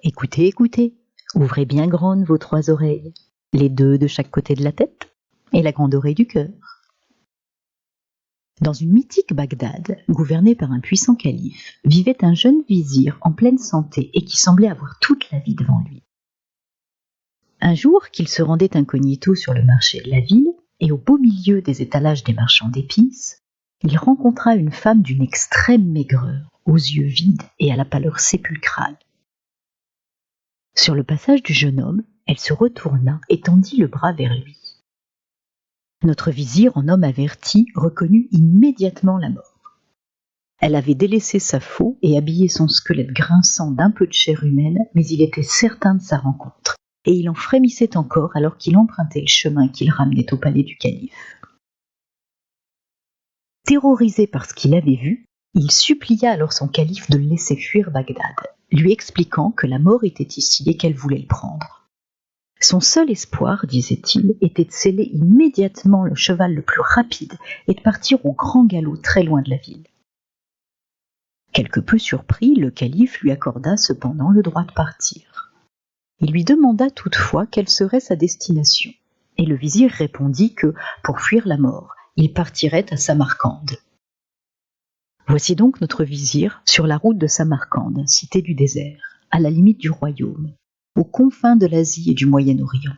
Écoutez, écoutez, ouvrez bien grandes vos 3 oreilles, les 2 de chaque côté de la tête et la grande oreille du cœur. Dans une mythique Bagdad, gouvernée par un puissant calife, vivait un jeune vizir en pleine santé et qui semblait avoir toute la vie devant lui. Un jour qu'il se rendait incognito sur le marché de la ville, et au beau milieu des étalages des marchands d'épices, il rencontra une femme d'une extrême maigreur, aux yeux vides et à la pâleur sépulcrale. Sur le passage du jeune homme, elle se retourna et tendit le bras vers lui. Notre vizir, en homme averti, reconnut immédiatement la mort. Elle avait délaissé sa faux et habillé son squelette grinçant d'un peu de chair humaine, mais il était certain de sa rencontre, et il en frémissait encore alors qu'il empruntait le chemin qui le ramenait au palais du calife. Terrorisé par ce qu'il avait vu, il supplia alors son calife de le laisser fuir Bagdad, lui expliquant que la mort était ici et qu'elle voulait le prendre. Son seul espoir, disait-il, était de sceller immédiatement le cheval le plus rapide et de partir au grand galop très loin de la ville. Quelque peu surpris, le calife lui accorda cependant le droit de partir. Il lui demanda toutefois quelle serait sa destination, et le vizir répondit que, pour fuir la mort, il partirait à Samarcande. Voici donc notre vizir sur la route de Samarcande, cité du désert, à la limite du royaume, aux confins de l'Asie et du Moyen-Orient.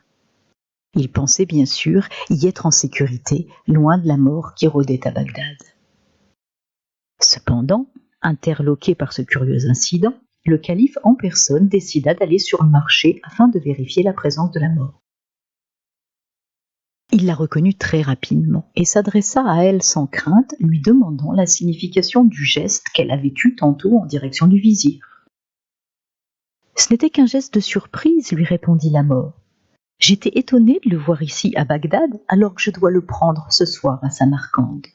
Il pensait bien sûr y être en sécurité, loin de la mort qui rôdait à Bagdad. Cependant, interloqué par ce curieux incident, le calife en personne décida d'aller sur le marché afin de vérifier la présence de la mort. Il la reconnut très rapidement et s'adressa à elle sans crainte, lui demandant la signification du geste qu'elle avait eu tantôt en direction du vizir. « Ce n'était qu'un geste de surprise, lui répondit la mort. J'étais étonnée de le voir ici à Bagdad alors que je dois le prendre ce soir à Samarcande.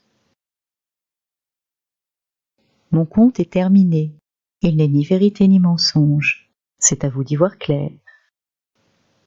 Mon conte est terminé. Il n'est ni vérité ni mensonge. C'est à vous d'y voir clair.